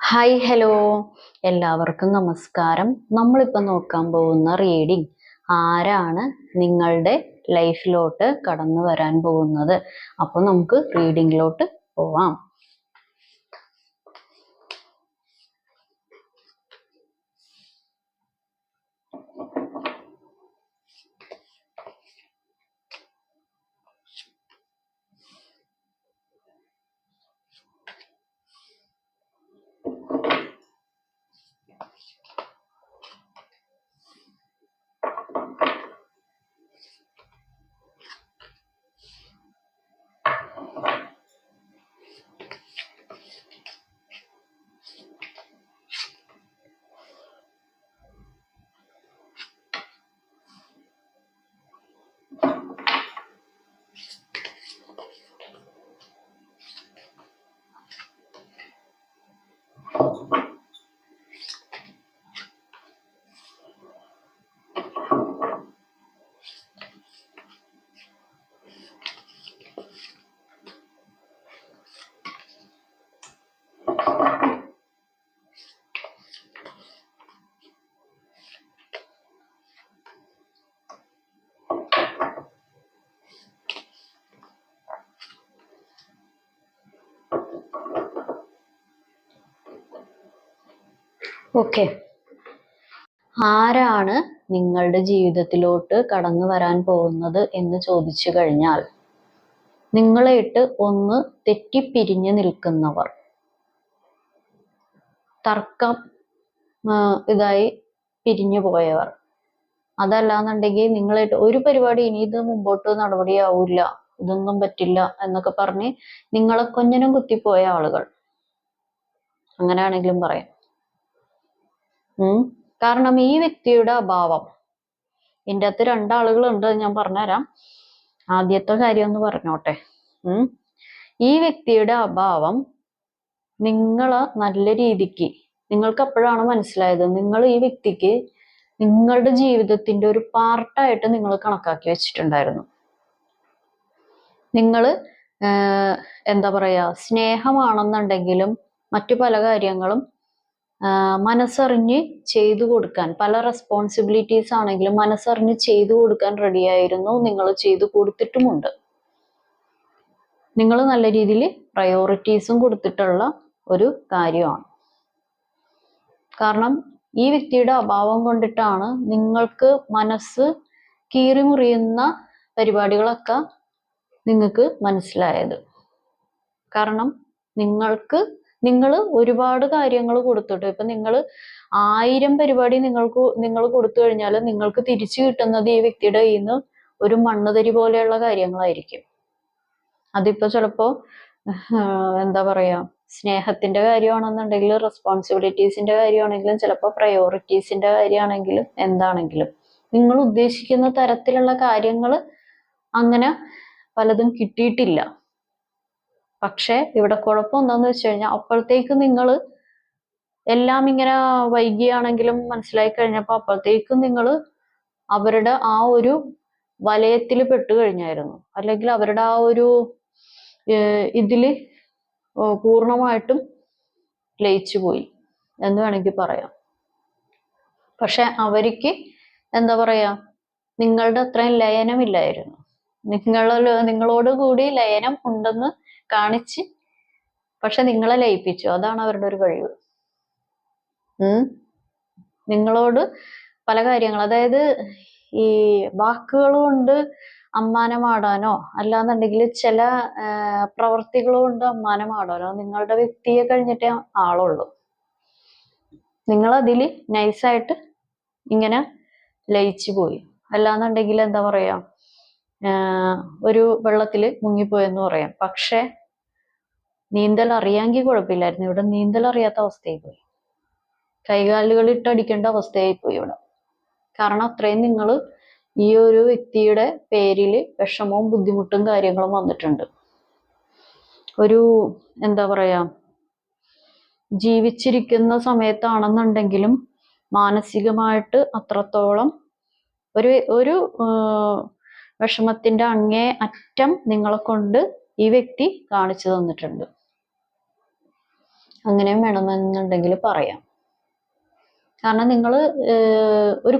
Hi hello, എല്ലാവർക്കും നമസ്കാരം. നമ്മളിപ്പോൾ നോക്കാൻ പോകുന്ന റീഡിംഗ് ആരാണ് നിങ്ങളുടെ ലൈഫിലോട്ട് കടന്നു വരാൻ പോകുന്നത്. അപ്പോൾ നമുക്ക് റീഡിങ്ങിലോട്ട് പോവാം. ഓക്കെ, ആരാണ് നിങ്ങളുടെ ജീവിതത്തിലോട്ട് കടന്നു വരാൻ പോകുന്നത് എന്ന് ചോദിച്ചു കഴിഞ്ഞാൽ, നിങ്ങളായിട്ട് ഒന്ന് തെറ്റിപ്പിരിഞ്ഞു നിൽക്കുന്നവർ, തർക്കം ഇതായി പിരിഞ്ഞു പോയവർ, അതല്ലാന്നുണ്ടെങ്കിൽ നിങ്ങളായിട്ട് ഒരു പരിപാടി ഇനി ഇത് മുമ്പോട്ട് നടപടിയാവൂല, ഇതൊന്നും പറ്റില്ല എന്നൊക്കെ പറഞ്ഞ് നിങ്ങളെ കൊഞ്ഞനം കുത്തിപ്പോയ ആളുകൾ, അങ്ങനെയാണെങ്കിലും പറയാം. കാരണം ഈ വ്യക്തിയുടെ അഭാവം, ഇതിൻ്റെ അകത്ത് രണ്ടാളുകളുണ്ട്, ഞാൻ പറഞ്ഞുതരാം. ആദ്യത്തെ കാര്യം ഒന്ന് പറഞ്ഞോട്ടെ. ഈ വ്യക്തിയുടെ അഭാവം നിങ്ങളെ നല്ല രീതിക്ക്, നിങ്ങൾക്ക് അപ്പോഴാണ് മനസ്സിലായത് നിങ്ങൾ ഈ വ്യക്തിക്ക് നിങ്ങളുടെ ജീവിതത്തിന്റെ ഒരു പാർട്ടായിട്ട് നിങ്ങൾ കണക്കാക്കി വെച്ചിട്ടുണ്ടായിരുന്നു. നിങ്ങൾ എന്താ പറയാ, സ്നേഹമാണെന്നുണ്ടെങ്കിലും മറ്റു പല കാര്യങ്ങളും മനസ്സറിഞ്ഞ് ചെയ്തു കൊടുക്കാൻ, പല റെസ്പോൺസിബിലിറ്റീസ് ആണെങ്കിലും മനസ്സറിഞ്ഞ് ചെയ്തു കൊടുക്കാൻ റെഡിയായിരുന്നു. നിങ്ങൾ ചെയ്തു കൊടുത്തിട്ടുമുണ്ട്. നിങ്ങൾ നല്ല രീതിയിൽ പ്രയോറിറ്റീസും കൊടുത്തിട്ടുള്ള ഒരു കാര്യമാണ്. കാരണം ഈ വ്യക്തിയുടെ അഭാവം കൊണ്ടിട്ടാണ് നിങ്ങൾക്ക് മനസ്സ് കീറിമുറിയുന്ന പരിപാടികളൊക്കെ നിങ്ങൾക്ക് മനസ്സിലായത്. കാരണം നിങ്ങൾ ഒരുപാട് കാര്യങ്ങൾ കൊടുത്തിട്ട്, ഇപ്പൊ നിങ്ങൾ 1000 പരിപാടി നിങ്ങൾ കൊടുത്തു കഴിഞ്ഞാൽ നിങ്ങൾക്ക് തിരിച്ചു കിട്ടുന്നത് ഈ വ്യക്തിയുടെ കയ്യിൽ നിന്ന് ഒരു മണ്ണുതരി പോലെയുള്ള കാര്യങ്ങളായിരിക്കും. അതിപ്പോ ചിലപ്പോ എന്താ പറയാ, സ്നേഹത്തിന്റെ കാര്യമാണെന്നുണ്ടെങ്കിൽ, റെസ്പോൺസിബിലിറ്റീസിന്റെ കാര്യമാണെങ്കിലും, ചിലപ്പോൾ പ്രയോറിറ്റീസിന്റെ കാര്യമാണെങ്കിലും, എന്താണെങ്കിലും നിങ്ങൾ ഉദ്ദേശിക്കുന്ന തരത്തിലുള്ള കാര്യങ്ങൾ അങ്ങനെ പലതും കിട്ടിയിട്ടില്ല. പക്ഷെ ഇവിടെ കുഴപ്പം എന്താന്ന് വെച്ച് കഴിഞ്ഞാൽ, അപ്പോഴത്തേക്ക് നിങ്ങൾ എല്ലാം ഇങ്ങനെ വൈകിയാണെങ്കിലും മനസ്സിലായി കഴിഞ്ഞപ്പോൾ അപ്പോഴത്തേക്കും നിങ്ങൾ അവരുടെ ആ ഒരു വലയത്തിൽ പെട്ടു കഴിഞ്ഞായിരുന്നു, അല്ലെങ്കിൽ അവരുടെ ആ ഒരു ഇതില് പൂർണ്ണമായിട്ടും ലയിച്ചു പോയി എന്ന് വേണമെങ്കിൽ പറയാം. പക്ഷെ അവർക്ക് എന്താ പറയാ, നിങ്ങളുടെ അത്രയും ലയനമില്ലായിരുന്നു. നിങ്ങളോട് കൂടി ലയനം ഉണ്ടെന്ന് കാണിച്ച് പക്ഷെ നിങ്ങളെ ലയിപ്പിച്ചു. അതാണ് അവരുടെ ഒരു കഴിവ്. നിങ്ങളോട് പല കാര്യങ്ങൾ, അതായത് ഈ വാക്കുകൾ കൊണ്ട് അമ്മാനമാടാനോ അല്ലാന്നുണ്ടെങ്കിൽ ചില പ്രവർത്തികൾ കൊണ്ട് അമ്മാനമാടാനോ നിങ്ങളുടെ വ്യക്തിയെ കഴിഞ്ഞിട്ടേ ആളുള്ളൂ. നിങ്ങളതിൽ നൈസായിട്ട് ഇങ്ങനെ ലയിച്ചു പോയി. അല്ലാന്നുണ്ടെങ്കിൽ എന്താ പറയാ, ഒരു വെള്ളത്തിൽ മുങ്ങിപ്പോയെന്ന് പറയാം. പക്ഷെ നീന്തൽ അറിയാമെങ്കിൽ കുഴപ്പമില്ലായിരുന്നു. ഇവിടെ നീന്തൽ അറിയാത്ത അവസ്ഥയായി പോയി, കൈകാലുകൾ ഇട്ടടിക്കേണ്ട അവസ്ഥയായി പോയി ഇവിടെ. കാരണം അത്രയും നിങ്ങൾ ഈ ഒരു വ്യക്തിയുടെ പേരിൽ വിഷമവും ബുദ്ധിമുട്ടും കാര്യങ്ങളും വന്നിട്ടുണ്ട്. ഒരു എന്താ പറയാ, ജീവിച്ചിരിക്കുന്ന സമയത്താണെന്നുണ്ടെങ്കിലും മാനസികമായിട്ട് അത്രത്തോളം ഒരു വിഷമത്തിന്റെ അങ്ങേ അറ്റം നിങ്ങളെ കൊണ്ട് ഈ വ്യക്തി കാണിച്ചു തന്നിട്ടുണ്ട്. അങ്ങനെയും വേണമെന്നുണ്ടെങ്കിൽ പറയാം. കാരണം നിങ്ങൾ ഒരു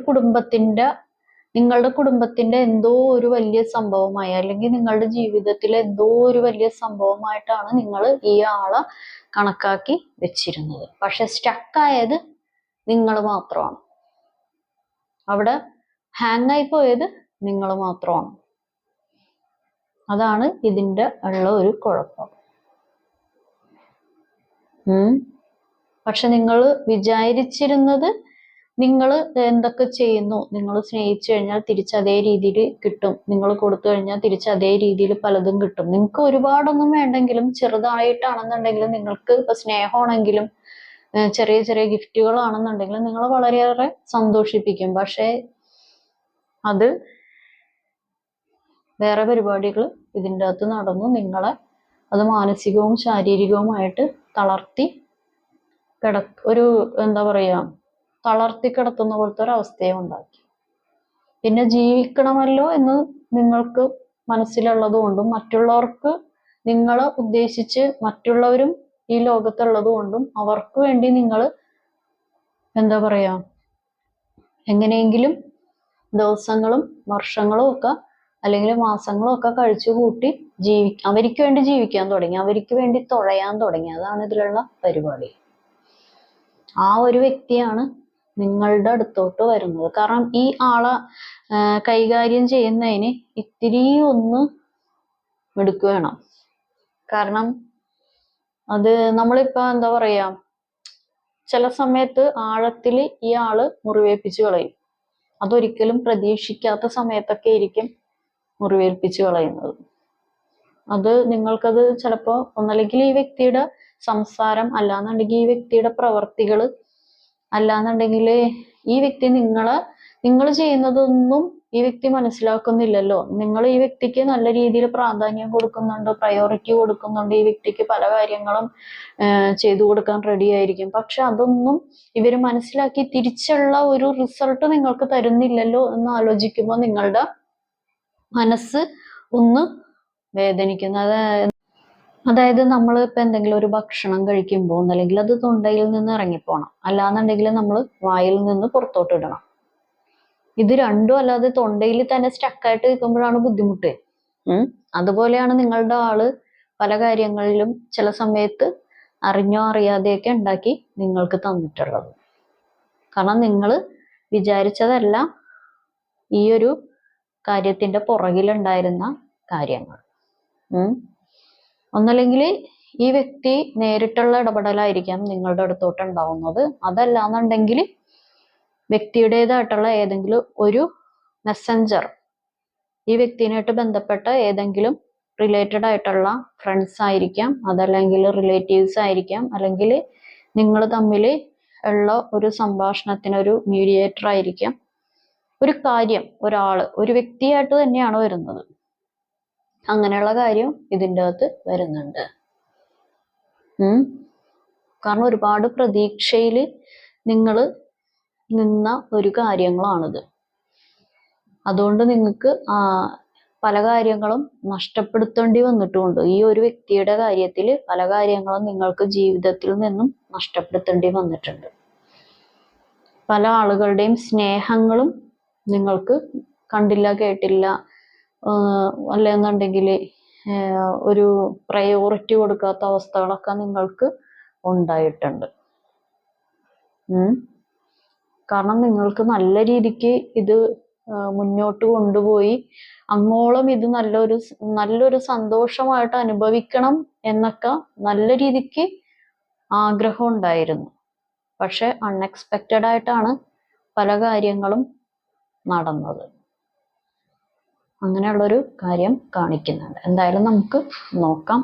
നിങ്ങളുടെ കുടുംബത്തിന്റെ എന്തോ ഒരു വലിയ സംഭവമായി, അല്ലെങ്കിൽ നിങ്ങളുടെ ജീവിതത്തിലെ എന്തോ ഒരു വലിയ സംഭവമായിട്ടാണ് നിങ്ങൾ ഈ ആളെ കണക്കാക്കി വെച്ചിരുന്നത്. പക്ഷെ സ്റ്റക്കായത് നിങ്ങൾ മാത്രമാണ്. അവിടെ ഹാങ് ആയി പോയത് നിങ്ങൾ മാത്രമാണ്. അതാണ് ഇതിൻ്റെ ഉള്ള ഒരു കുഴപ്പം. പക്ഷെ നിങ്ങൾ വിചാരിച്ചിരുന്നത് നിങ്ങൾ എന്തൊക്കെ ചെയ്യുന്നു, നിങ്ങൾ സ്നേഹിച്ചു കഴിഞ്ഞാൽ തിരിച്ച് അതേ രീതിയിൽ കിട്ടും, നിങ്ങൾ കൊടുത്തു കഴിഞ്ഞാൽ തിരിച്ച് അതേ രീതിയിൽ പലതും കിട്ടും. നിങ്ങൾക്ക് ഒരുപാടൊന്നും വേണ്ടെങ്കിലും ചെറുതായിട്ടാണെന്നുണ്ടെങ്കിലും, നിങ്ങൾക്ക് ഇപ്പൊ സ്നേഹമാണെങ്കിലും ചെറിയ ചെറിയ ഗിഫ്റ്റുകളാണെന്നുണ്ടെങ്കിലും നിങ്ങളെ വളരെയേറെ സന്തോഷിപ്പിക്കും. പക്ഷെ അത് വേറെ പരിപാടികൾ ഇതിൻ്റെ അകത്ത് നടന്നു നിങ്ങളെ അത് മാനസികവും ശാരീരികവുമായിട്ട് തളർത്തി ഒരു എന്താ പറയുക, തളർത്തി കിടത്തുന്ന പോലത്തെ ഒരു അവസ്ഥയെ ഉണ്ടാക്കി. പിന്നെ ജീവിക്കണമല്ലോ എന്ന് നിങ്ങൾക്ക് മനസ്സിലുള്ളത് കൊണ്ടും, മറ്റുള്ളവർക്ക് നിങ്ങളെ ഉദ്ദേശിച്ച് മറ്റുള്ളവരും ഈ ലോകത്തുള്ളത് കൊണ്ടും അവർക്ക് വേണ്ടി നിങ്ങൾ എന്താ പറയാ, എങ്ങനെയെങ്കിലും ദിവസങ്ങളും വർഷങ്ങളും ഒക്കെ അല്ലെങ്കിൽ മാസങ്ങളും ഒക്കെ കഴിച്ചു കൂട്ടി അവർക്ക് വേണ്ടി ജീവിക്കാൻ തുടങ്ങി, അവർക്ക് വേണ്ടി തുഴയാൻ തുടങ്ങി. അതാണ് ഇതിലുള്ള പരിപാടി. ആ ഒരു വ്യക്തിയാണ് നിങ്ങളുടെ അടുത്തോട്ട് വരുന്നത്. കാരണം ഈ ആളെ കൈകാര്യം ചെയ്യുന്നതിന് ഇത്തിരി ഒന്ന് മിടുക്ക് വേണം. കാരണം അത് നമ്മളിപ്പോ എന്താ പറയാ, ചില സമയത്ത് ആഴത്തിൽ ഈ ആള് മുറിവേൽപ്പിച്ചു കളയും. അതൊരിക്കലും പ്രതീക്ഷിക്കാത്ത സമയത്തൊക്കെ ആയിരിക്കും മുറിവേൽപ്പിച്ചു കളയുന്നത്. അത് നിങ്ങൾക്കത് ചിലപ്പോ ഒന്നല്ലെങ്കിൽ ഈ വ്യക്തിയുടെ സംസാരം, അല്ലാന്നുണ്ടെങ്കിൽ ഈ വ്യക്തിയുടെ പ്രവർത്തികൾ, അല്ലാന്നുണ്ടെങ്കിൽ ഈ വ്യക്തി നിങ്ങൾ ചെയ്യുന്നതൊന്നും ഈ വ്യക്തി മനസ്സിലാക്കുന്നില്ലല്ലോ. നിങ്ങൾ ഈ വ്യക്തിക്ക് നല്ല രീതിയിൽ പ്രാധാന്യം കൊടുക്കുന്നുണ്ട്, പ്രയോറിറ്റി കൊടുക്കുന്നുണ്ട്, ഈ വ്യക്തിക്ക് പല കാര്യങ്ങളും ചെയ്തു കൊടുക്കാൻ റെഡി ആയിരിക്കും. പക്ഷെ അതൊന്നും ഇവർ മനസ്സിലാക്കി തിരിച്ചുള്ള ഒരു റിസൾട്ട് നിങ്ങൾക്ക് തരുന്നില്ലല്ലോ എന്ന് ആലോചിക്കുമ്പോൾ നിങ്ങളുടെ മനസ്സ് ഒന്ന് വേദനിക്കുന്നത്. അതായത് നമ്മൾ ഇപ്പൊ എന്തെങ്കിലും ഒരു ഭക്ഷണം കഴിക്കുമ്പോൾ ഒന്നല്ലെങ്കിൽ അത് തൊണ്ടയിൽ നിന്ന് ഇറങ്ങിപ്പോണം, അല്ലാന്നുണ്ടെങ്കിൽ നമ്മൾ വായിൽ നിന്ന് പുറത്തോട്ട് ഇടണം. ഇത് രണ്ടും അല്ലാതെ തൊണ്ടയിൽ തന്നെ സ്റ്റക്കായിട്ട് നിൽക്കുമ്പോഴാണ് ബുദ്ധിമുട്ട്. അതുപോലെയാണ് നിങ്ങളുടെ ആള് പല കാര്യങ്ങളിലും ചില സമയത്ത് അറിഞ്ഞോ അറിയാതെയൊക്കെ ഉണ്ടാക്കി നിങ്ങൾക്ക് തന്നിട്ടുള്ളത്. കാരണം നിങ്ങൾ വിചാരിച്ചതല്ല ഈ ഒരു കാര്യത്തിന്റെ പുറകിലുണ്ടായിരുന്ന കാര്യങ്ങൾ. ഒന്നല്ലെങ്കിൽ ഈ വ്യക്തി നേരിട്ടുള്ള ഇടപെടലായിരിക്കാം നിങ്ങളുടെ അടുത്തോട്ട് ഉണ്ടാവുന്നത്, അതല്ലാന്നുണ്ടെങ്കിൽ വ്യക്തിയുടേതായിട്ടുള്ള ഏതെങ്കിലും ഒരു മെസ്സഞ്ചർ, ഈ വ്യക്തിനായിട്ട് ബന്ധപ്പെട്ട ഏതെങ്കിലും റിലേറ്റഡ് ആയിട്ടുള്ള ഫ്രണ്ട്സ് ആയിരിക്കാം, അതല്ലെങ്കിൽ റിലേറ്റീവ്സ് ആയിരിക്കാം, അല്ലെങ്കിൽ നിങ്ങൾ തമ്മിൽ ഉള്ള ഒരു സംഭാഷണത്തിനൊരു മീഡിയേറ്റർ ആയിരിക്കാം. ഒരു കാര്യം, ഒരു വ്യക്തിയായിട്ട് തന്നെയാണ് വരുന്നത്. അങ്ങനെയുള്ള കാര്യം ഇതിൻ്റെ അകത്ത് വരുന്നുണ്ട്. കാരണം ഒരുപാട് പ്രതീക്ഷയിൽ നിങ്ങൾ നിന്ന ഒരു കാര്യങ്ങളാണിത്. അതുകൊണ്ട് നിങ്ങൾക്ക് പല കാര്യങ്ങളും നഷ്ടപ്പെടുത്തേണ്ടി വന്നിട്ടുമുണ്ട്. ഈ ഒരു വ്യക്തിയുടെ കാര്യത്തിൽ പല കാര്യങ്ങളും നിങ്ങൾക്ക് ജീവിതത്തിൽ നിന്നും നഷ്ടപ്പെടുത്തേണ്ടി വന്നിട്ടുണ്ട്. പല ആളുകളുടെയും സ്നേഹങ്ങളും നിങ്ങൾക്ക് കണ്ടില്ല കേട്ടില്ല, അല്ലെന്നുണ്ടെങ്കിൽ ഒരു പ്രയോറിറ്റി കൊടുക്കാത്ത അവസ്ഥകളൊക്കെ നിങ്ങൾക്ക് ഉണ്ടായിട്ടുണ്ട്. കാരണം നിങ്ങൾക്ക് നല്ല രീതിക്ക് ഇത് മുന്നോട്ട് കൊണ്ടുപോയി അങ്ങോളം ഇത് നല്ലൊരു സന്തോഷമായിട്ട് അനുഭവിക്കണം എന്നൊക്കെ നല്ല രീതിക്ക് ആഗ്രഹം ഉണ്ടായിരുന്നു. പക്ഷെ അൺഎക്സ്പെക്റ്റഡ് ആയിട്ടാണ് പല കാര്യങ്ങളും നടന്നത്. അങ്ങനെയുള്ളൊരു കാര്യം കാണിക്കുന്നുണ്ട്. എന്തായാലും നമുക്ക് നോക്കാം.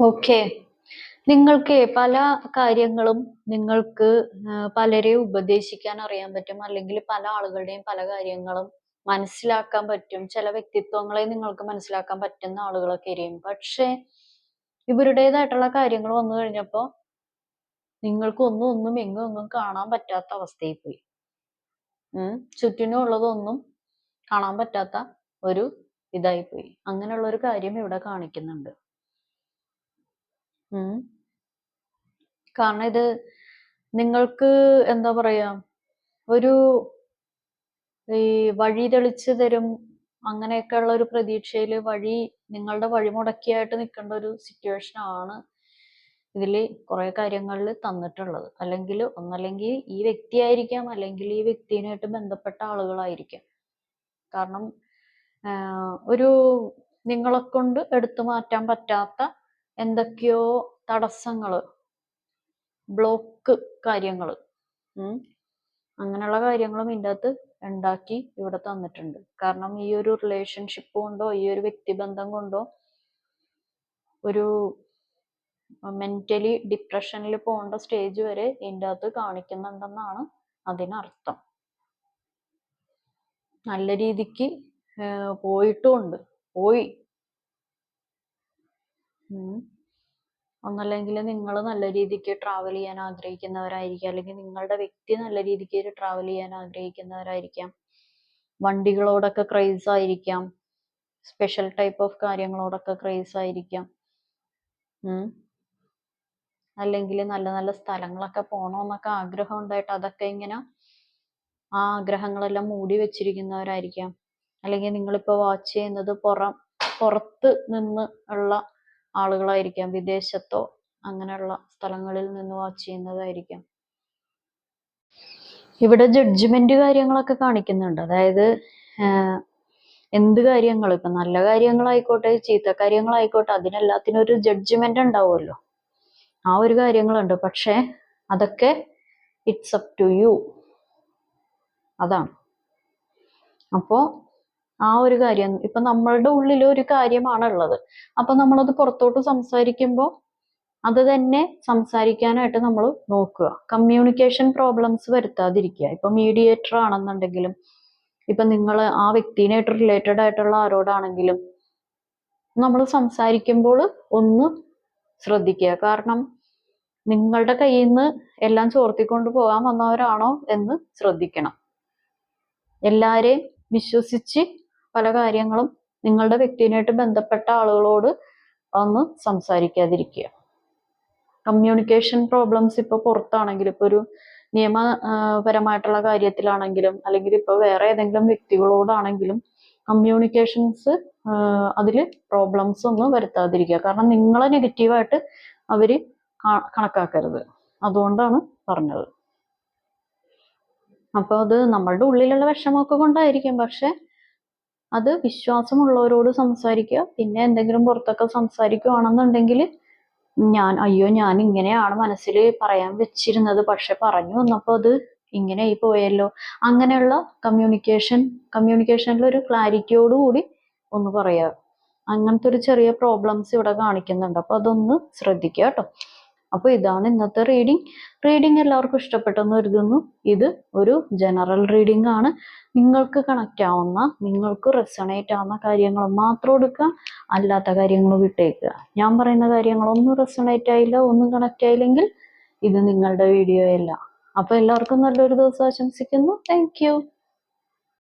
ഓക്കെ, നിങ്ങൾക്ക് പല കാര്യങ്ങളും നിങ്ങൾക്ക് പലരെ ഉപദേശിക്കാൻ അറിയാൻ പറ്റും, അല്ലെങ്കിൽ പല ആളുകളുടെയും പല കാര്യങ്ങളും മനസ്സിലാക്കാൻ പറ്റും. ചില വ്യക്തിത്വങ്ങളെ നിങ്ങൾക്ക് മനസ്സിലാക്കാൻ പറ്റുന്ന ആളുകളൊക്കെ ഇരിക്കും. പക്ഷെ ഇവരുടേതായിട്ടുള്ള കാര്യങ്ങൾ വന്നു കഴിഞ്ഞപ്പോ നിങ്ങൾക്ക് ഒന്നും എങ്ങും ഒന്നും കാണാൻ പറ്റാത്ത അവസ്ഥയിൽ പോയി. ചുറ്റിനും ഉള്ളതൊന്നും കാണാൻ പറ്റാത്ത ഒരു ഇതായി പോയി. അങ്ങനെയുള്ള ഒരു കാര്യം ഇവിടെ കാണിക്കുന്നുണ്ട്. കാരണം ഇത് നിങ്ങൾക്ക് എന്താ പറയാ, ഒരു ഈ വഴി തെളിച്ചു തരും അങ്ങനെയൊക്കെ ഉള്ള ഒരു പ്രതീക്ഷയില് നിങ്ങളുടെ വഴി മുടക്കിയായിട്ട് നിൽക്കേണ്ട ഒരു സിറ്റുവേഷൻ ആണ് ഇതില് കുറെ കാര്യങ്ങളിൽ തന്നിട്ടുള്ളത്. ഒന്നല്ലെങ്കിൽ ഈ വ്യക്തിയായിരിക്കാം, അല്ലെങ്കിൽ ഈ വ്യക്തിയുമായിട്ട് ബന്ധപ്പെട്ട ആളുകളായിരിക്കാം. കാരണം ഒരു നിങ്ങളെ കൊണ്ട് എടുത്തു മാറ്റാൻ പറ്റാത്ത എന്തൊക്കെയോ തടസ്സങ്ങള്, ബ്ലോക്ക് കാര്യങ്ങള്, അങ്ങനെയുള്ള കാര്യങ്ങളും ഇതിൻ്റെ അകത്ത് ഉണ്ടാക്കി ഇവിടെ തന്നിട്ടുണ്ട്. കാരണം ഈ ഒരു റിലേഷൻഷിപ്പ് കൊണ്ടോ ഈ ഒരു വ്യക്തിബന്ധം കൊണ്ടോ ഒരു മെന്റലി ഡിപ്രഷനിൽ പോകേണ്ട സ്റ്റേജ് വരെ ഇതിൻ്റെ അകത്ത് കാണിക്കുന്നുണ്ടെന്നാണ് അതിനർത്ഥം. നല്ല രീതിക്ക് പോയി ഒന്നല്ലെങ്കിൽ നിങ്ങൾ നല്ല രീതിക്ക് ട്രാവൽ ചെയ്യാൻ ആഗ്രഹിക്കുന്നവരായിരിക്കാം, അല്ലെങ്കിൽ നിങ്ങളുടെ വ്യക്തി നല്ല രീതിക്ക് ട്രാവൽ ചെയ്യാൻ ആഗ്രഹിക്കുന്നവരായിരിക്കാം. വണ്ടികളോടൊക്കെ ക്രൈസ് ആയിരിക്കാം, സ്പെഷ്യൽ ടൈപ്പ് ഓഫ് കാര്യങ്ങളോടൊക്കെ ക്രൈസ് ആയിരിക്കാം. അല്ലെങ്കിൽ നല്ല നല്ല സ്ഥലങ്ങളൊക്കെ പോകണമെന്നൊക്കെ ആഗ്രഹം ഉണ്ടായിട്ട് അതൊക്കെ ഇങ്ങനെ ആ ആഗ്രഹങ്ങളെല്ലാം മൂടി വെച്ചിരിക്കുന്നവരായിരിക്കാം. അല്ലെങ്കിൽ നിങ്ങളിപ്പോൾ വാച്ച് ചെയ്യുന്നത് പുറത്ത് നിന്ന് ഉള്ള ആളുകളായിരിക്കാം, വിദേശത്തോ അങ്ങനെയുള്ള സ്ഥലങ്ങളിൽ നിന്ന് വാച്ച് ചെയ്യുന്നതായിരിക്കാം. ഇവിടെ ജഡ്ജ്മെന്റ് കാര്യങ്ങളൊക്കെ കാണിക്കുന്നുണ്ട്. അതായത് എന്ത് കാര്യങ്ങൾ, ഇപ്പൊ നല്ല കാര്യങ്ങളായിക്കോട്ടെ ചീത്ത കാര്യങ്ങളായിക്കോട്ടെ, അതിനെല്ലാത്തിനും ഒരു ജഡ്ജ്മെന്റ് ഉണ്ടാവുമല്ലോ. ആ ഒരു കാര്യങ്ങളുണ്ട്. പക്ഷെ അതൊക്കെ ഇറ്റ്സ് അപ് ടു യു, അതാണ്. അപ്പോ ആ ഒരു കാര്യം ഇപ്പൊ നമ്മളുടെ ഉള്ളിൽ ഒരു കാര്യമാണുള്ളത്. അപ്പൊ നമ്മളത് പുറത്തോട്ട് സംസാരിക്കുമ്പോൾ അത് തന്നെ സംസാരിക്കാനായിട്ട് നമ്മൾ നോക്കുക. കമ്മ്യൂണിക്കേഷൻ പ്രോബ്ലംസ് വരുത്താതിരിക്കുക. ഇപ്പൊ മീഡിയേറ്റർ ആണെന്നുണ്ടെങ്കിലും, ഇപ്പൊ നിങ്ങൾ ആ വ്യക്തിനായിട്ട് റിലേറ്റഡ് ആയിട്ടുള്ള ആരോടാണെങ്കിലും നമ്മൾ സംസാരിക്കുമ്പോൾ ഒന്ന് ശ്രദ്ധിക്കുക. കാരണം നിങ്ങളുടെ കയ്യിൽ നിന്ന് എല്ലാം ചോർത്തിക്കൊണ്ട് പോകാൻ വന്നവരാണോ എന്ന് ശ്രദ്ധിക്കണം. എല്ലാരെയും വിശ്വസിച്ച് പല കാര്യങ്ങളും നിങ്ങളുടെ വ്യക്തിനായിട്ട് ബന്ധപ്പെട്ട ആളുകളോട് ഒന്ന് സംസാരിക്കാതിരിക്കുക. കമ്മ്യൂണിക്കേഷൻ പ്രോബ്ലംസ് ഇപ്പൊ പുറത്താണെങ്കിലും, ഇപ്പൊ ഒരു നിയമപരമായിട്ടുള്ള കാര്യത്തിലാണെങ്കിലും, അല്ലെങ്കിൽ ഇപ്പൊ വേറെ ഏതെങ്കിലും വ്യക്തികളോടാണെങ്കിലും കമ്മ്യൂണിക്കേഷൻസ് അതില് പ്രോബ്ലംസ് ഒന്നും വരുത്താതിരിക്കുക. കാരണം നിങ്ങളെ നെഗറ്റീവായിട്ട് അവര് കണക്കാക്കരുത്. അതുകൊണ്ടാണ് പറഞ്ഞത്. അപ്പൊ അത് നമ്മളുടെ ഉള്ളിലുള്ള വിഷമമൊക്കെ കൊണ്ടായിരിക്കും. പക്ഷെ അത് വിശ്വാസമുള്ളവരോട് സംസാരിക്കുക. പിന്നെ എന്തെങ്കിലും പുറത്തൊക്കെ സംസാരിക്കുകയാണെന്നുണ്ടെങ്കിൽ ഞാൻ ഇങ്ങനെയാണ് മനസ്സിൽ പറയാൻ വെച്ചിരുന്നത്, പക്ഷെ പറഞ്ഞു വന്നപ്പോൾ അത് ഇങ്ങനെ ആയി പോയല്ലോ, അങ്ങനെയുള്ള കമ്മ്യൂണിക്കേഷനിൽ ഒരു ക്ലാരിറ്റിയോടുകൂടി ഒന്ന് പറയാം. അങ്ങനത്തെ ഒരു ചെറിയ പ്രോബ്ലംസ് ഇവിടെ കാണിക്കുന്നുണ്ട്. അപ്പൊ അതൊന്ന് ശ്രദ്ധിക്കുക കേട്ടോ. അപ്പൊ ഇതാണ് ഇന്നത്തെ റീഡിങ് എല്ലാവർക്കും ഇഷ്ടപ്പെട്ടെന്ന് കരുതുന്നു. ഇത് ഒരു ജനറൽ റീഡിംഗ് ആണ്. നിങ്ങൾക്ക് കണക്റ്റ് ആവുന്ന, നിങ്ങൾക്ക് റെസണേറ്റ് ആവുന്ന കാര്യങ്ങൾ മാത്രം എടുക്കുക, അല്ലാത്ത കാര്യങ്ങൾ വിട്ടേക്കുക. ഞാൻ പറയുന്ന കാര്യങ്ങളൊന്നും റെസണേറ്റ് ആയില്ല, ഒന്നും കണക്റ്റ് ആയില്ലെങ്കിൽ ഇത് നിങ്ങളുടെ വീഡിയോ അല്ല. അപ്പൊ എല്ലാവർക്കും നല്ലൊരു ദിവസം ആശംസിക്കുന്നു. Thank you.